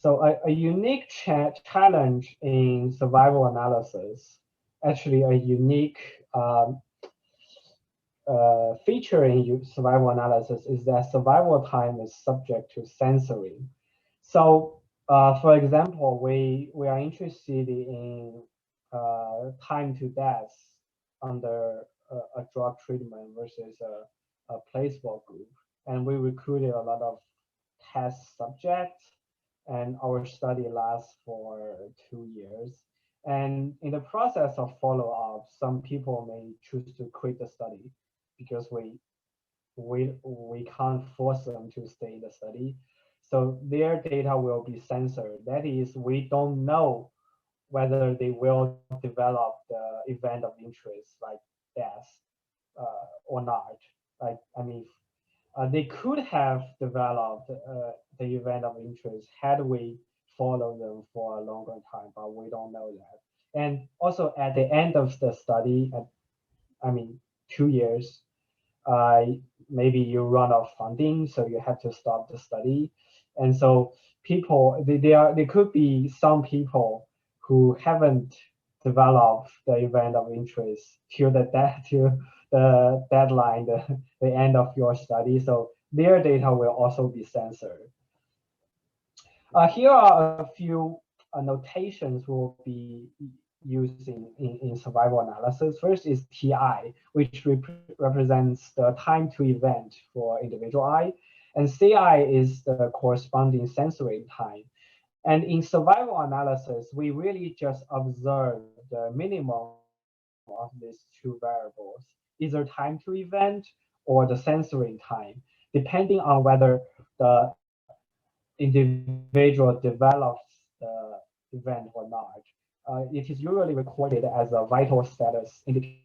So a unique challenge in survival analysis, actually a unique feature in survival analysis is that survival time is subject to censoring. So, for example, we are interested in time to death under a drug treatment versus a placebo group, and we recruited a lot of test subjects, and our study lasts for 2 years. And in the process of follow-up, some people may choose to quit the study because we can't force them to stay in the study. So their data will be censored. That is, we don't know whether they will develop the event of interest like death or not. Like, I mean, they could have developed the event of interest had we followed them for a longer time, but we don't know that. And also at the end of the study, I mean, 2 years, maybe you run out of funding, so you have to stop the study. And so people, there could be some people who haven't developed the event of interest till the deadline, the end of your study. So their data will also be censored. Here are a few notations we'll be using in survival analysis. First is TI, which represents the time to event for individual I, and CI is the corresponding censoring time. And in survival analysis, we really just observe the minimum of these two variables, either time to event or the censoring time, depending on whether the individual develops the event or not. It is usually recorded as a vital status indicator.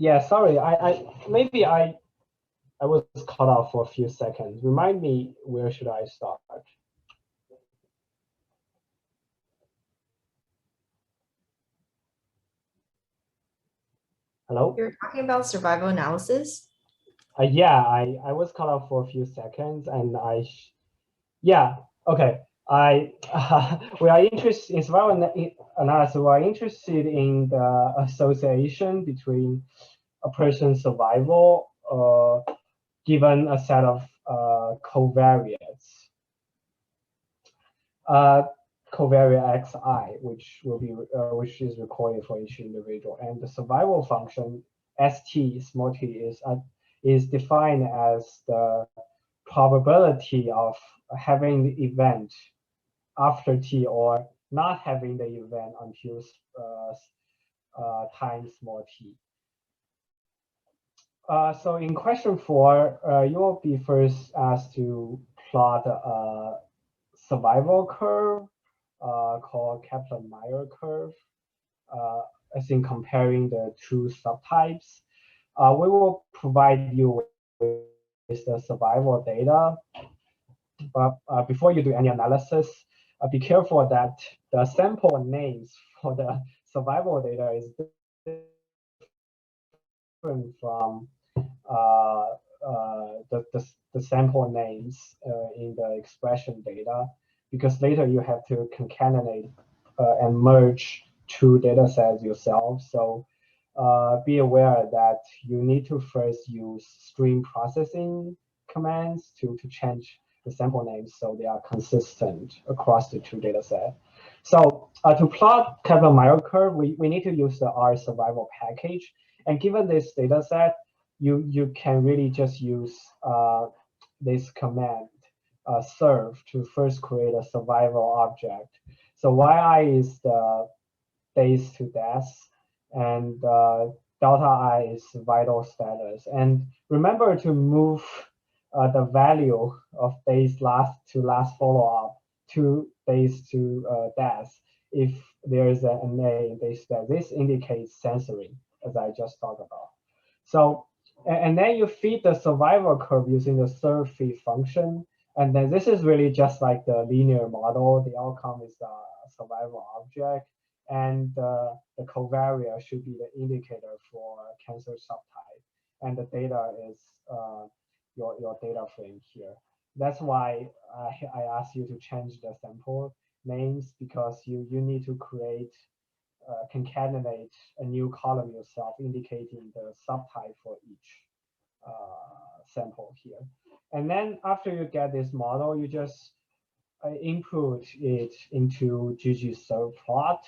Yeah, sorry, maybe I was cut off for a few seconds. Remind me, where should I start? Hello? You're talking about survival analysis? Yeah, I was cut off for a few seconds, and yeah, okay. We are interested in survival analysis. We are interested in the association between a person's survival given a set of covariates. Covariate xi, which is recorded for each individual, and the survival function st small t is defined as the probability of having the event after t or not having the event until time small t. So in question 4, you will be first asked to plot a survival curve called Kaplan-Meier curve, as in comparing the two subtypes. We will provide you with the survival data, but before you do any analysis, be careful that the sample names for the survival data is different from the sample names in the expression data, because later you have to concatenate and merge two data sets yourself. So be aware that you need to first use stream processing commands to change the sample names so they are consistent across the two data sets. So to plot Kaplan-Meier curve, we need to use the R survival package. And given this data set, you can really just use this command serve to first create a survival object. So yi is the days to death, and delta I is vital status. And remember to move the value of days last follow-up 2 days to death if there is an NA in days to death. This indicates censoring, as I just talked about. So, and then you feed the survival curve using the serve feed function. And then this is really just like the linear model. The outcome is the survival object. And the covariate should be the indicator for cancer subtype. And the data is your data frame here. That's why I asked you to change the sample names, because you need to create concatenate a new column yourself, indicating the subtype for each sample here. And then after you get this model, you just input it into ggserve plot,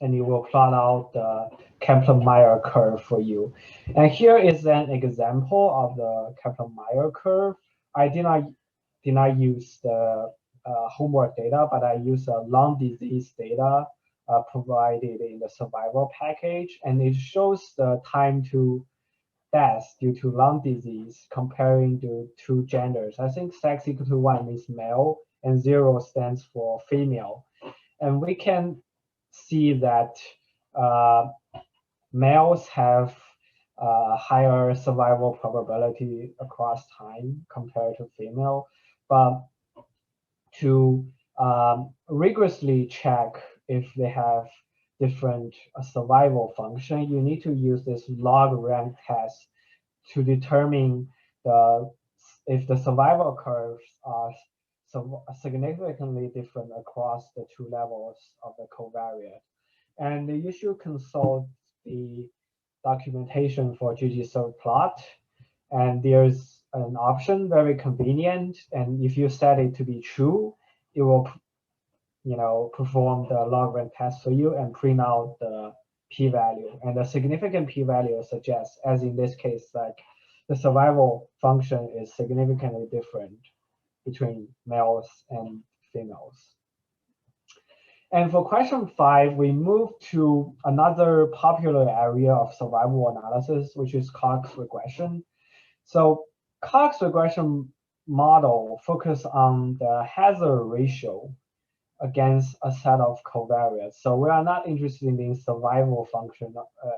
and it will plot out the Kaplan-Meier curve for you. And here is an example of the Kaplan-Meier curve. I did not use the homework data, but I use lung disease data provided in the survival package, and it shows the time to death due to lung disease comparing the two genders. I think sex equal to 1 means male, and 0 stands for female. And we can see that males have higher survival probability across time compared to female. But to rigorously check if they have different survival function, you need to use this log rank test to determine if the survival curves are significantly different across the 2 levels of the covariate. And you should consult the documentation for ggserve plot. And there's an option, very convenient. And if you set it to be true, it will perform the log rank test for you and print out the p-value. And the significant p-value suggests, as in this case, like the survival function is significantly different between males and females. And for question 5, we move to another popular area of survival analysis, which is Cox regression. So Cox regression model focus on the hazard ratio against a set of covariates. So we are not interested in survival function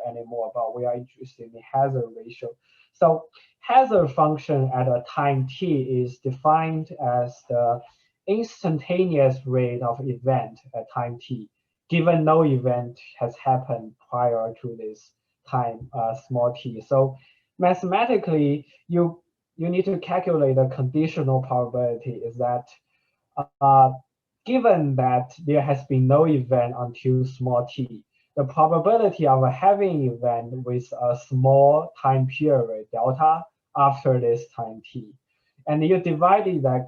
anymore, but we are interested in hazard ratio. So hazard function at a time t is defined as the instantaneous rate of event at time t, given no event has happened prior to this time small t. So mathematically, you need to calculate the conditional probability is that given that there has been no event until small t, the probability of having an event with a small time period, delta, after this time t. And you divided that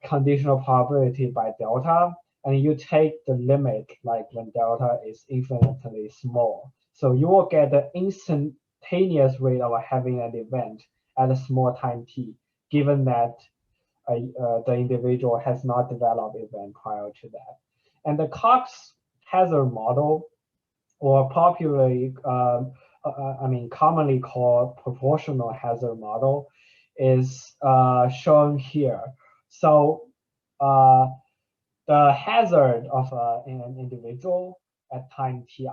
conditional probability by delta, and you take the limit, like when delta is infinitely small. So you will get the instantaneous rate of having an event at a small time t, given that the individual has not developed event prior to that. And the Cox hazard model, or popularly, commonly called proportional hazard model, is shown here. So the hazard of an individual at time ti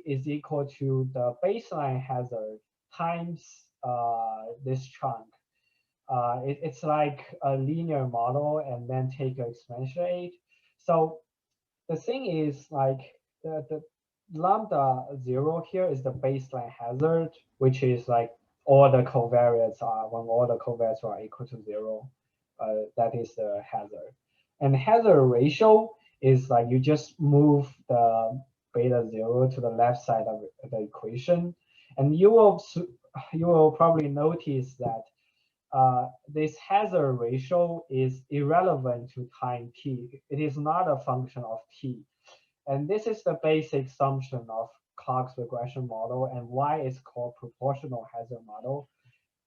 is equal to the baseline hazard times this chunk. It's like a linear model and then take an exponentiate. So the thing is, like the lambda 0 here is the baseline hazard, which is like all the covariates are, when all the covariates are equal to 0, that is the hazard. And hazard ratio is like you just move the beta 0 to the left side of the equation, and you will probably notice that this hazard ratio is irrelevant to time t. It is not a function of t. And this is the basic assumption of Cox regression model and why it's called proportional hazard model.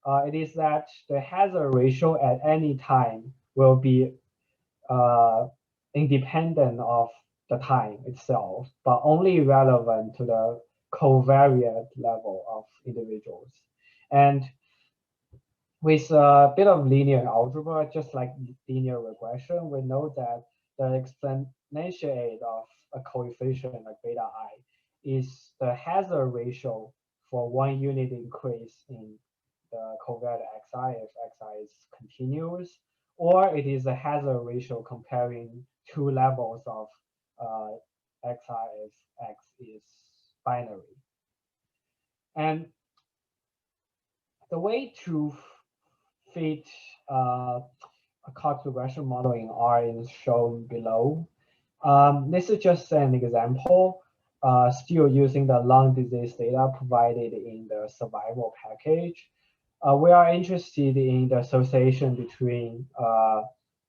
it is that the hazard ratio at any time will be independent of the time itself, but only relevant to the covariate level of individuals. And with a bit of linear algebra, just like linear regression, we know that the exponentiate of a coefficient like beta I is the hazard ratio for one unit increase in the covariate xi if xi is continuous, or it is a hazard ratio comparing two levels of xi if x is binary. And the way to fit a Cox regression model in R is shown below. This is just an example, still using the lung disease data provided in the survival package. We are interested in the association between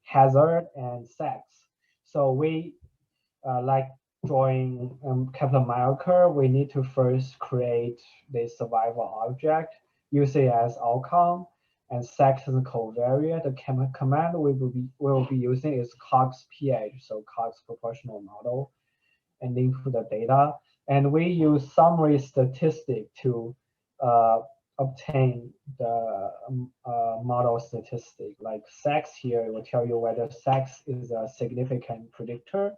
hazard and sex. So we, like drawing Kaplan-Meier curve, we need to first create the survival object, use it as outcome, and sex is covariate. The command we will be using is Cox PH, so Cox proportional model, and input the data. And we use summary statistic to obtain the model statistic. Like sex here, it will tell you whether sex is a significant predictor.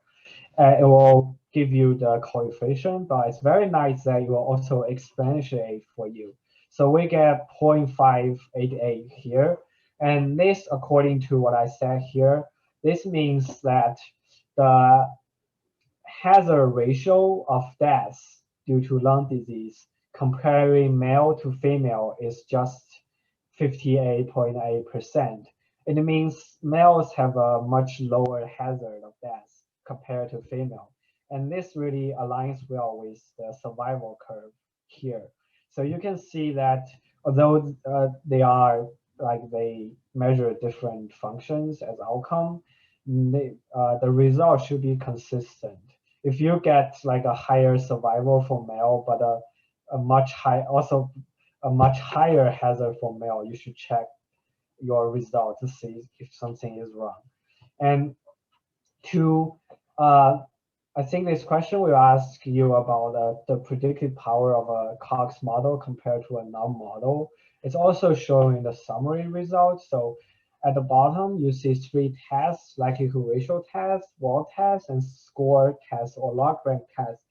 It will give you the coefficient, but it's very nice that it will also exponentiate for you. So we get 0.588 here. And this, according to what I said here, this means that the hazard ratio of deaths due to lung disease comparing male to female is just 58.8%. It means males have a much lower hazard of death compared to female. And this really aligns well with the survival curve here. So you can see that although they measure different functions as outcome, the result should be consistent. If you get like a higher survival for male, but a much higher hazard for male, you should check your result to see if something is wrong. And I think this question will ask you about the predictive power of a Cox model compared to a NUM model. It's also showing the summary results. So at the bottom, you see 3 tests: likelihood ratio test, wall test, and score test or log rank test.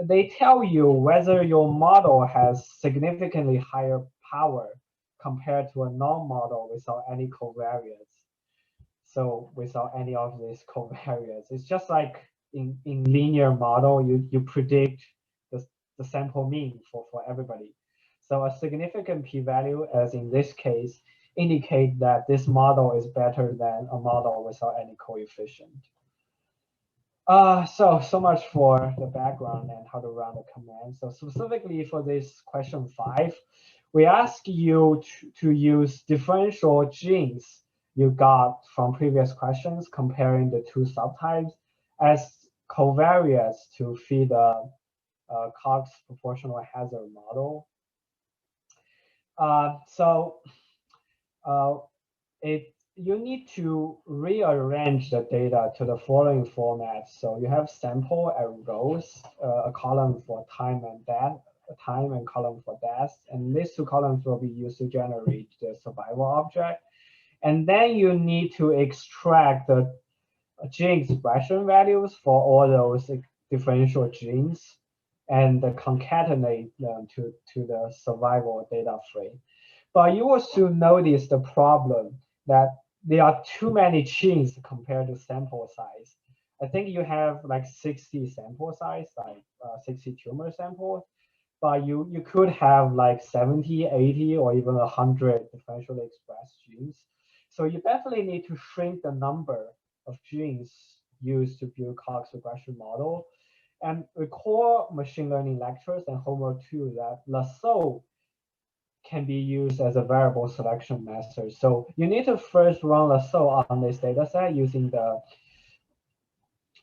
They tell you whether your model has significantly higher power compared to a NUM model without any covariates. So without any of these covariates, it's just like in linear model, you predict the sample mean for everybody. So a significant p-value, as in this case, indicate that this model is better than a model without any coefficient. So much for the background and how to run the command. So specifically for this question 5, we ask you to use differential genes you got from previous questions comparing the 2 subtypes as covariates to feed a Cox proportional hazard model. You need to rearrange the data to the following format. So you have sample and rows, a column for time and death, a time and column for death, and these 2 columns will be used to generate the survival object. And then you need to extract the gene expression values for all those differential genes and concatenate them to the survival data frame. But you will soon notice the problem that there are too many genes compared to sample size. I think you have like 60 sample size, like 60 tumor samples, but you could have like 70, 80, or even 100 differentially expressed genes. So you definitely need to shrink the number of genes used to build Cox regression model. And recall machine learning lectures and homework 2 that lasso can be used as a variable selection method. So you need to first run lasso on this data set using the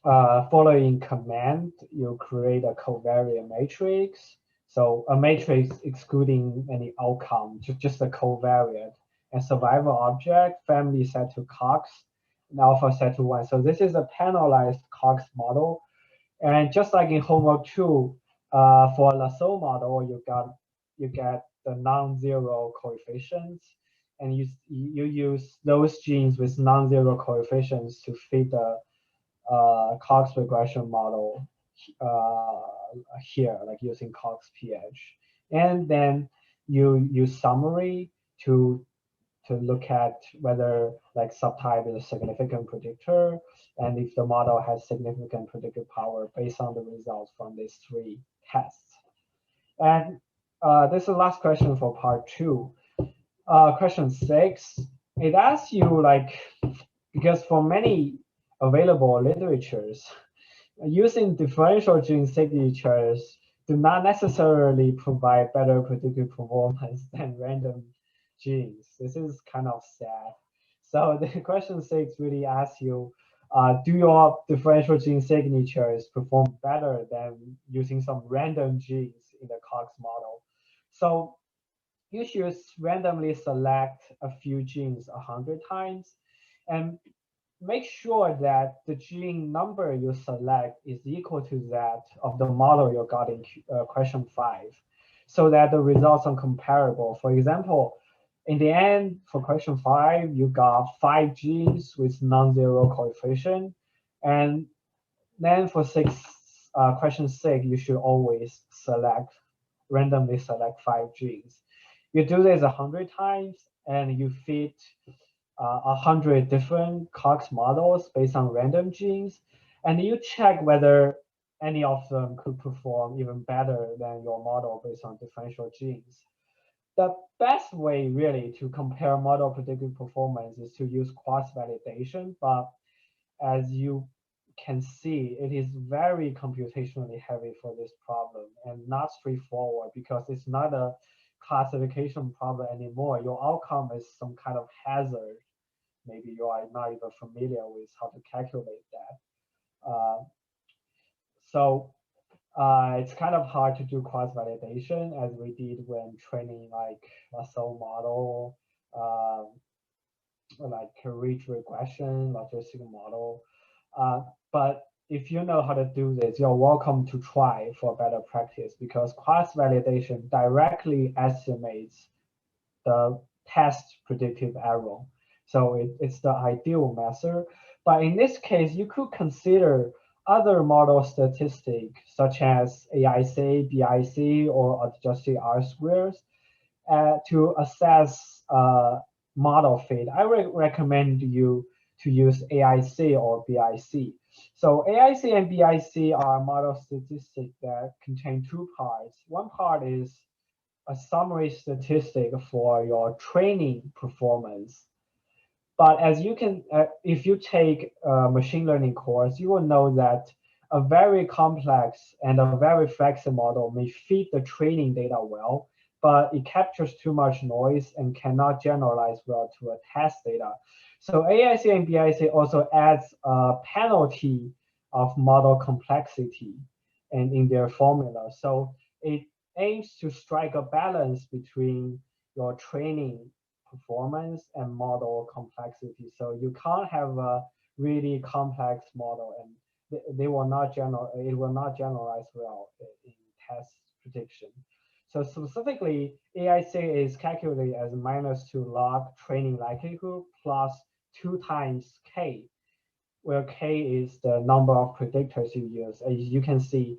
following command. You create a covariate matrix. So a matrix excluding any outcome, just a covariate, and survival object, family set to Cox, and alpha set to 1. So this is a panelized Cox model. And just like in homework 2, for a Lasso model, you get the non-zero coefficients, and you use those genes with non-zero coefficients to fit the Cox regression model here, like using Cox PH. And then you use summary to look at whether like subtype is a significant predictor, and if the model has significant predictive power based on the results from these 3 tests. And this is the last question for part 2. Question 6, it asks you like, because for many available literatures, using differential gene signatures do not necessarily provide better predictive performance than random genes. This is kind of sad. So the question 6 really asks you, do your differential gene signatures perform better than using some random genes in the Cox model? So you should randomly select a few genes 100 times and make sure that the gene number you select is equal to that of the model you got in question 5, so that the results are comparable. For example, in the end, for question 5, you got 5 genes with non-zero coefficient. And then for question 6, you should always randomly select 5 genes. You do this 100 times, and you fit 100 different Cox models based on random genes, and you check whether any of them could perform even better than your model based on differential genes. The best way really to compare model predictive performance is to use cross-validation, but as you can see, it is very computationally heavy for this problem and not straightforward, because it's not a classification problem anymore. Your outcome is some kind of hazard. Maybe you are not even familiar with how to calculate that. So it's kind of hard to do cross-validation as we did when training like a cell model, like a ridge regression, logistic model. But if you know how to do this, you're welcome to try for better practice, because cross-validation directly estimates the test predictive error. So it's the ideal method. But in this case, you could consider other model statistics such as AIC, BIC, or adjusted R-squares to assess model fit. I recommend you to use AIC or BIC. So AIC and BIC are model statistics that contain 2 parts. One part is a summary statistic for your training performance. But as you can, if you take a machine learning course, you will know that a very complex and a very flexible model may fit the training data well, but it captures too much noise and cannot generalize well to a test data. So AIC and BIC also adds a penalty of model complexity and in their formula. So it aims to strike a balance between your training performance and model complexity. So you can't have a really complex model, and it will not generalize well in test prediction. So specifically, AIC is calculated as -2 log training likelihood plus 2 times K, where K is the number of predictors you use. As you can see,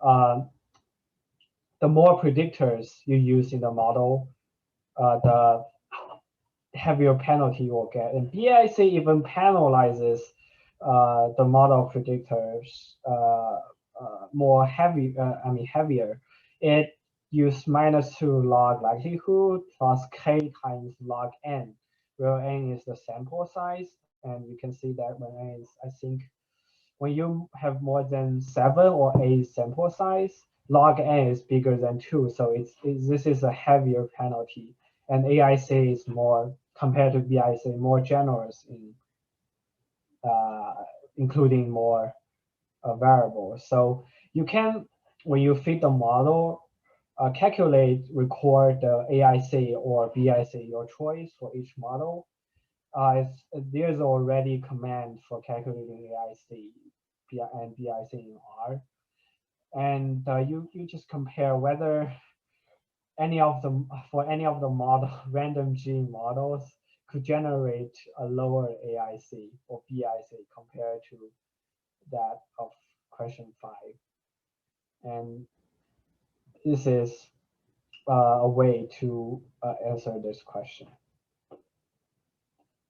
the more predictors you use in the model, the heavier penalty you will get. And BIC even penalizes the model predictors heavier. It uses -2 log likelihood plus K times log n, where n is the sample size. And you can see that when n is, I think, when you have more than 7 or 8 sample size, log n is bigger than 2. So this is a heavier penalty. And AIC is more, compared to BIC, more generous in including more variables. So you can, when you fit the model, record the AIC or BIC, your choice for each model. There's already command for calculating AIC and BIC in R. And you just compare whether for any of the model random gene models could generate a lower AIC or BIC compared to that of question 5. And this is a way to answer this question.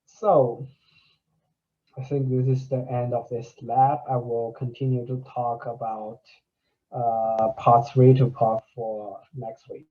So I think this is the end of this lab. I will continue to talk about part 3 to part 4 next week.